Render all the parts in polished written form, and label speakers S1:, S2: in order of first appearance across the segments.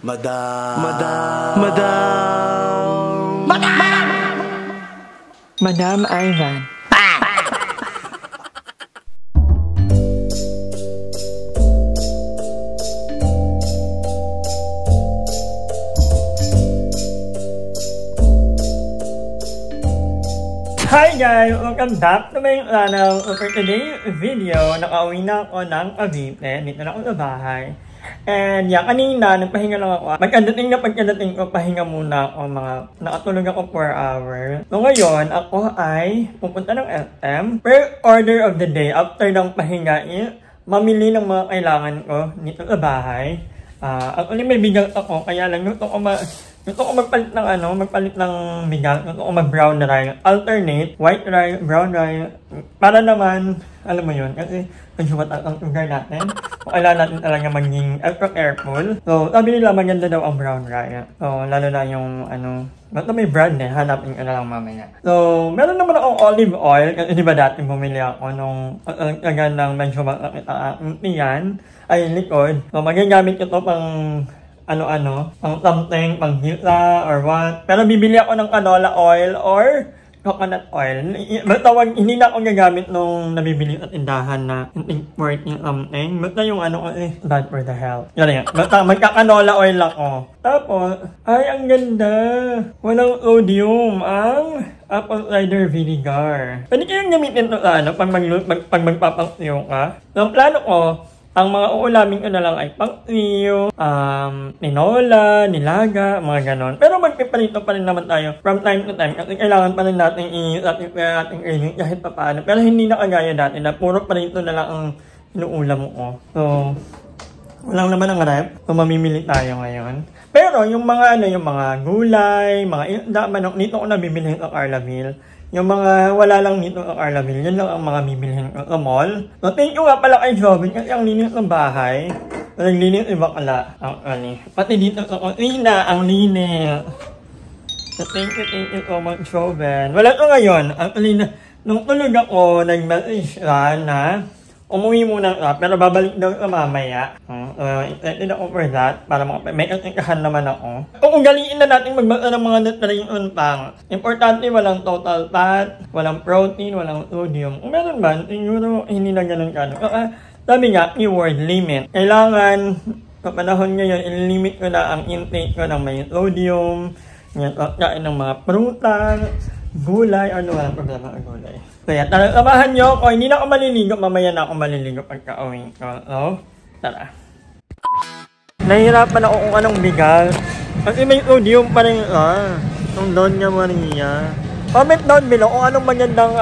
S1: Madam Ivan.
S2: Hi guys! Welcome back to my channel. For today's video, nakauwi na ako ng Cavite. Dito na ako sa bahay. And yeah, kanina, nagpahinga lang ako. Pagkadating ko, pahinga muna ako. Nakatulog ako 4 hours. So ngayon, ako ay pupunta ng SM. Per order of the day, after ng pahinga, mamili ng mga kailangan ko dito sa bahay. Actually, may bigas ako, kaya lang gusto ko magpalit ng bigas. Gusto ko mag-brown rice. Alternate, white rice, brown rice. Para naman, alam mo yun, kasi consumat ang sugar natin. So, kailangan natin talaga maging extra careful. So, sabi nila maganda daw ang brown rice. So, lalo na yung, basta may brand hanapin ka na lang mamaya. So, meron naman akong olive oil. Kasi di ba dati bumili ako nung ng medyo makakita yan ay likod. So, magagamit ito pang pang something, pang hita or what. Pero bibili ako ng canola oil or coconut oil. Hindi na ako gagamit nung nabibili at tindahan na import yung something. Basta yung bad for the health. Yan. Basta magka-canola oil ako. Tapos, ay ang ganda. Walang sodium ang apple cider vinegar. Pwede kayong gamitin ito pag magpapangsiyo ka. So, ang plano ko, ang mga uulamin ko na lang ay pangsiyo, tinola, nilaga, mga ganon. Pero magpiparito pa rin naman tayo from time to time kasi kailangan pa rin natin i-satisfy ating craving kahit pa paano. Pero hindi na kagaya dati na puro parito na lang ang inuulam ko. So, walang naman ang rep. So, mamimili tayo ngayon. Pero yung mga yung mga gulay, mga isda, manok, dito ko nabibili sa Carla Mill. Yung mga wala lang dito sa Carla Mill, yun lang ang mga bibilihin ko sa mall. So, thank you nga pala kay Jovin kasi ang linis ng bahay. Naglinis yung bakla. Pati dito sa kusina, ang linis. So, thank you so much, Jovin. Wala ko ngayon. Actually, nung tulog ako, nag-message na umuwi muna pero babalik daw sa mamaya. Excited ako for that para may kasikahan naman ako. Kung ugaliin na natin magbasa ng mga nutrition pang. Importante walang total fat, walang protein, walang sodium. Kung meron ba, siguro hindi na ganun ka. Sabi nga, keyword limit. Kailangan, sa panahon ngayon, i-limit ko na ang intake ko ng may sodium, kain ng mga prutas, gulay, walang problema ang gulay. Kaya tara, samahan nyo ako. Hindi na ako maliligo. Mamaya na ako maliligo pagka-uwi ko. So, tara. Nahihirapan ako kung anong bigas. Kasi may sodium pa rin yung Doña Maria. Comment down below kung anong magandang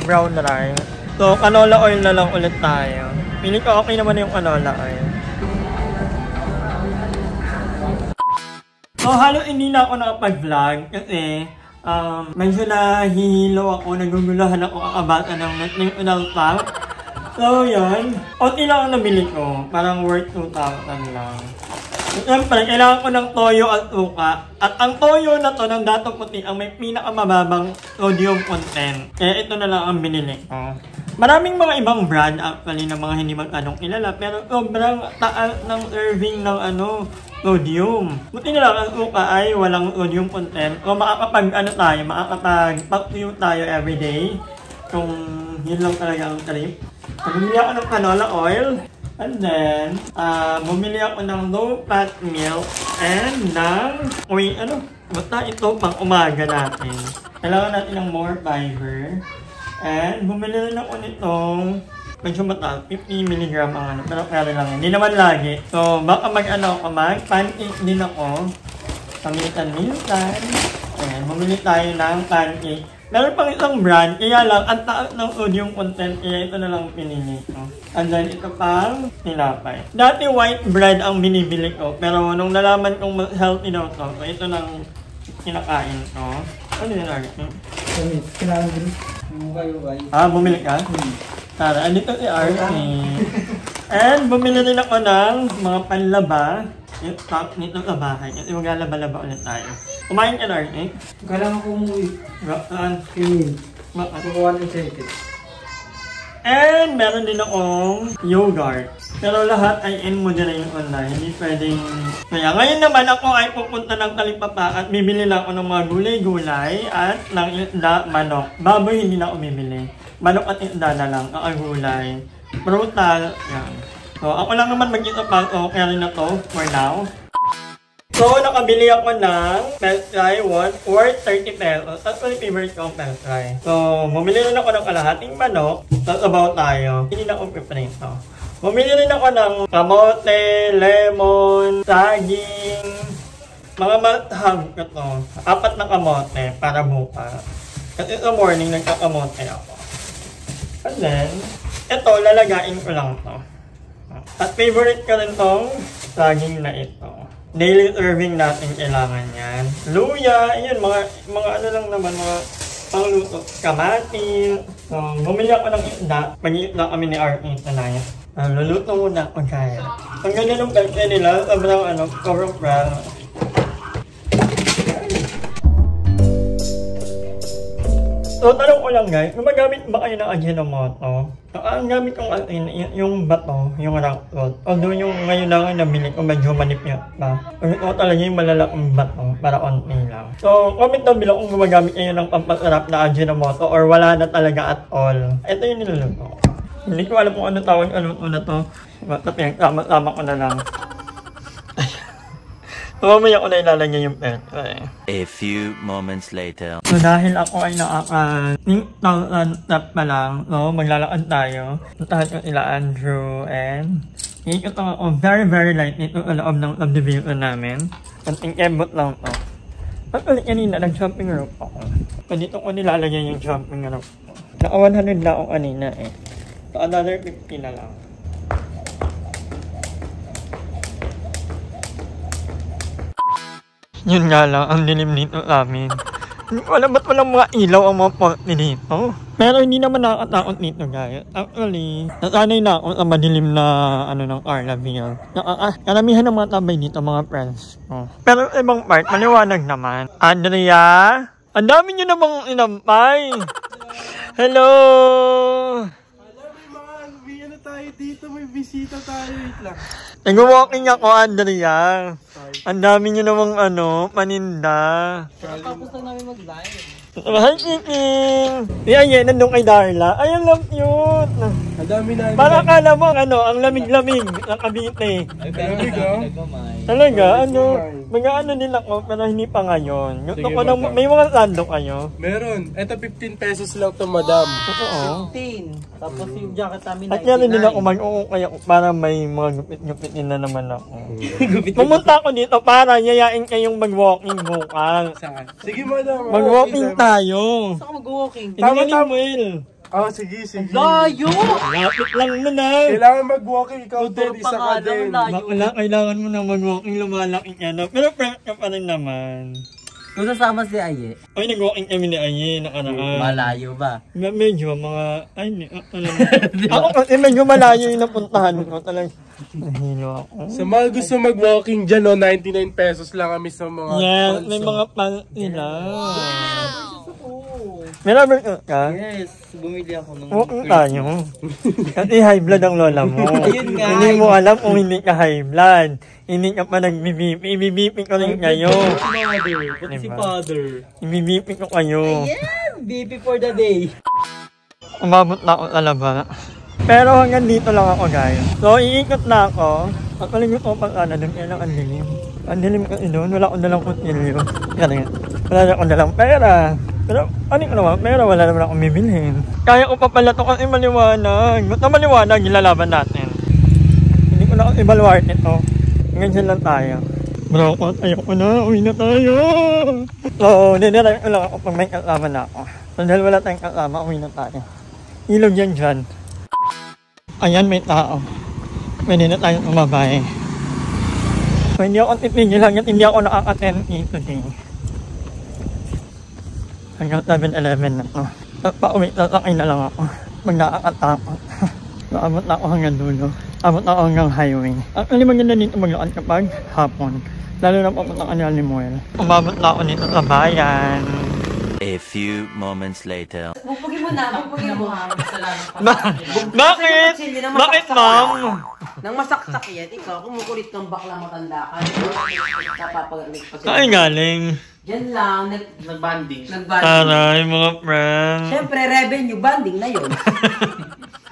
S2: brown rice. So, canola oil na lang ulit tayo. Pili ko okay naman yung canola oil. So, halos hindi na ako nakapag-vlog kasi medyo nahihilo ako, nagugulahan ako kakabata ng nutritional pack. So, yun. Unti lang ang nabili ko. Parang worth 2,000 lang. Siyempre, kailangan ko ng toyo at suka. At ang toyo na to ng Dato Puti ang may pinakamababang sodium content. Kaya ito na lang ang binili ko. Maraming mga ibang brand actually ng mga hindi mag-anong kilala. Pero sobrang taas ng serving ng sodium. Buti na lang ang suka ay walang sodium content. So makakapag-paksiw tayo everyday. Kung yun lang talaga ang trip. Bumili ako ng canola oil. And then, bumili ako ng low-fat milk. And basta ito pang umaga natin. Kailangan natin ng more fiber. And bumili rin ako nitong medyo mataas, 50 mg ang pero kaya lang, hindi naman lagi. So, baka mag-pancake din ako. Paminsan-minsan. Ayan, bumili tayo ng pancake. Meron pang isang brand, kaya lang, ang taas ng sodium content, kaya ito na lang pinili ko. And then, ito pang tinapay. Dati white bread ang binibili ko, pero nung nalaman kong healthy daw to, so ito nang kinakain ko. Ano yun lagi?
S3: Kailangan din.
S2: Bumili ka? Tara, andito si RC. And bumili rin ako ng mga panlaba. Yung top nito sa bahay. Kasi maglalaba-laba ulit tayo. Kumain ka na RC?
S3: Kailangan ko umuwi.
S2: Saan?
S3: Kukuha ng sentence.
S2: And meron din akong yogurt. Pero lahat ay in mo din yung online. Hindi pwedeng... Kaya ngayon naman ako ay pupunta ng Talipapa at bibili lang ako ng mga gulay-gulay at ng isda, manok. Baboy hindi na ako bibili. Manok at isda na lang, ang gulay. Brutal. Yan. So, ako lang naman mag-ito pa. So, carry na to for now. So, nakabili ako ng pelt fry worth 30 pesos. That's my favorite kong pelt fry. So, bumili rin ako ng kalahating manok. That's about tayo. Hindi na ako piprito. Bumili rin ako ng kamote, lemon, saging, mga mathag ko to. 4 na kamote para bukas. Kasi sa morning nagkakamote ako. And then, ito, lalagain ko lang to. At favorite ko rin tong saging na ito. Daily serving natin kailangan yan. Luya, yun, mga ano lang naman, mga pangluto. Kamati. So, bumili ako ng isda. Pag-iit lang kami ni RP tonight. Luluto muna ako kaya. Ang ganda ng pagka nila, sobrang sobrang proud. So, tanong ko lang guys, gumagamit ba kayo ng Ajinomoto? Ang gamit kong yung bato, yung rock salt. Although yung ngayon lang nabili ko, medyo manipyat pa. Gamit ko talaga yung malalaking bato para konti lang. So, comment down below kung gumagamit kayo ng pampasarap na Ajinomoto or wala na talaga at all. Ito yung niluluto. Hindi ko alam kung ano tawag ano na to. Basta tama ko na lang. So, mamaya ko na ilalagay yung pet.
S4: A few moments later.
S2: So, dahil ako ay step pa lang, so, maglalakad tayo. Puntahan ko sila Andrew and ikot ako very light nito sa loob ng subdivision namin. Konting ebot lang to. Pag kanina, nag-shopping rope ako. So, dito ko nilalagay yung shopping rope ko. Naka 100 na ako kanina eh. So, another 50 na lang. Yun nga lang, ang dilim dito namin. Hindi ko alam ba't walang mga ilaw ang mga porte dito. Pero hindi naman nakakatakot dito guys. Actually, nasanay na ako sa madilim na ng Carlaville. Karamihan ng mga tambay dito, mga friends. Pero ibang part, maliwanag naman. Andrea! Ang dami nyo namang inampay! Hello!
S3: Tayo dito, may bisita tayo. Wait lang.
S2: Nag-walking ako, Andrea. Ang dami nyo namang paninda.
S3: Tapos na namin mag-live.
S2: Hi, Kiking! Yan, nandun kay Darla. Ay, ang love yun!
S3: Ang dami namin.
S2: Para kala mo, ang lamig-lamig ng Cavite.
S3: Lamig,
S2: Talaga, mga din ako, pero hindi pa ngayon. Gusto ko lang, may mga sando kayo.
S3: Meron. Ito 15 pesos lang to, madam.
S2: Oo.
S5: 15. Tapos yung jacket namin
S2: At yan din ako mag-uukay ako para may mga gupit-gupitin na naman ako. Pumunta ako dito para yayain kayong mag-walking bukas.
S3: Saan? Sige, madam.
S2: Mag-walking tayo.
S5: Saan ka mag-walking?
S2: Tama. Will.
S3: Sige.
S5: Layo!
S2: Lapit lang na.
S3: Kailangan mag-walking. Ikaw din, isa ka din.
S2: Kailangan mo na mag-walking, lumalaki ka na. Pero prank ka pa rin naman.
S5: Kung sasama si Aye.
S2: Ay, nag-walking kami ni Aye nakaraan.
S5: Malayo ba?
S2: Medyo mga... Ay, hindi. Ako kasi medyo malayo yung napuntahan ko. Talagang nahilo ako.
S3: Sa mga gusto mag-walking dyan, 99 pesos lang kami sa mga...
S2: Yes, may mga pan nila. May rubber ka?
S5: Yes, bumili ako ng...
S2: Walking tayo. Kasi high blood ang lola mo.
S5: Ayun nga.
S2: Hindi mo alam kung hindi ka high blood. Hindi ka pa nag-BBP. IBBP ko rin kayo.
S5: Si Father.
S2: IBBP ko kayo.
S5: Ayan! BP for the day.
S2: Umabot na ako sa laba. Pero hanggang dito lang ako guys. So iikot na ako. At paligod ko pag doon kaya lang ang dilim. Ang dilim kasi doon. Wala akong dalang kutilyo. Wala akong dalang pera. Pero ano ko naman, pera wala naman akong bibilhin. Kaya ko pa pala ito kasi maliwanag. Ba't na maliwanag ilalaban natin? Hindi ko na i-evaluate ito. Ganyan lang tayo. Bro, ayoko na. Uwi na tayo. So, dinirayo ko lang ako pag may kasama na ako. So, dahil wala tayong kasama, uwi na tayo. Ilog yan dyan. Ayan, may tao. Pwede na tayong umabay. So, hindi ako titigil hanggang hindi ako nakaka-10 today. Hanggang 7-11 na to. At pauwi, tatakay na lang ako. Pag nakakatakot. So, abot na ako hanggang dulo. Abot na ako hanggang highway. Actually, maganda dito maglakad kapag hapon. Lalo na papunta ka ni Alimoel. Umabot na ako dito sa bayan.
S4: A few moments later.
S6: Bupugin mo na, bupugin mo.
S2: Bakit? Bakit, ma'am?
S6: Nang masaksak yan, ikaw, kumukulit kang bakla matanda ka. Napapagalit pa siya.
S2: Ay, galing.
S6: Diyan lang,
S5: Nag-banding.
S6: nag-banding.
S2: Aray, mga friends.
S6: Siyempre, revenue, banding na yun.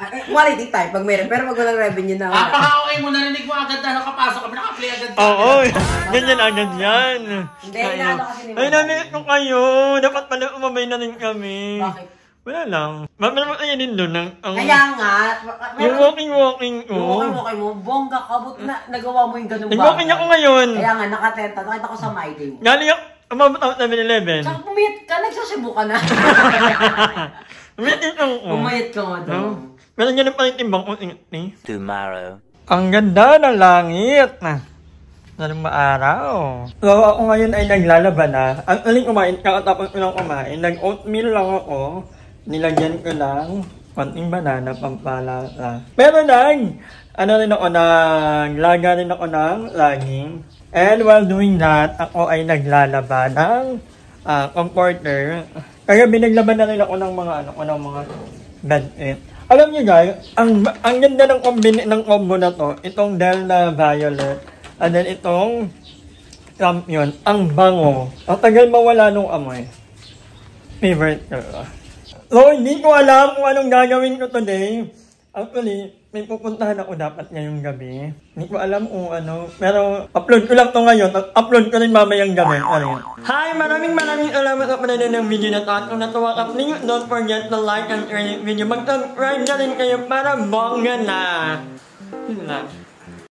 S6: Quality time pag meron, pero pag walang revenue na.
S5: Napaka-okay mo, narinig mo agad na nakapasok kami, naka-play agad.
S2: Oo, ganyan agad yan.
S6: Hindi, inaano kasi ni
S2: Ay,
S6: Mama.
S2: namilit ko kayo. Dapat pala umabay na rin kami.
S6: Bakit?
S2: Wala lang. Maraming kayo din doon.
S6: Kaya nga,
S2: Yung walking ko.
S6: yung okay mo, bongga ka, buti na nagawa mo yung ganung
S2: Nag-walking ako ngayon.
S6: Kaya nga, nakatenta, nakita ko sa My Day.
S2: Galing ako, umabot ako sa 7-Eleven.
S6: Tsaka pumayat ka, nagsasibo ka na.
S2: Umitin ako.
S6: Pumayat ka nga daw.
S2: Pero ganun pa rin timbang ko.
S4: Tomorrow.
S2: Ang ganda ng langit. Nalang maaraw. So ako ngayon ay naglalaba na. Ang aling kumain, kakatapos ko lang kumain. Nag-oatmeal lang ako. Nilagyan ko lang konting banana, pampalasa. Pero naglaga rin ako ng laging. And while doing that, ako ay naglalaba ng comforter. Kaya binaglaban na rin ako ng mga bed-it. Alam niyo guys, ang ganda ng combo na to, itong Delta Violet, and then itong Champion, ang bango. Ang tagal mawala nung amoy. Favorite ko. So, hindi ko alam kung anong gagawin ko today. Actually, may pupuntahan ako dapat ngayong gabi. Hindi ko alam kung ano. Pero, upload ko lang to ngayon. Upload ko rin mamayang gabi. Ano? Hi! Maraming salamat sa panonood ng video na to. At kung natuwa ka, please don't forget to like and share the video. Mag-subscribe na rin kayo para bongga na. Yun lang.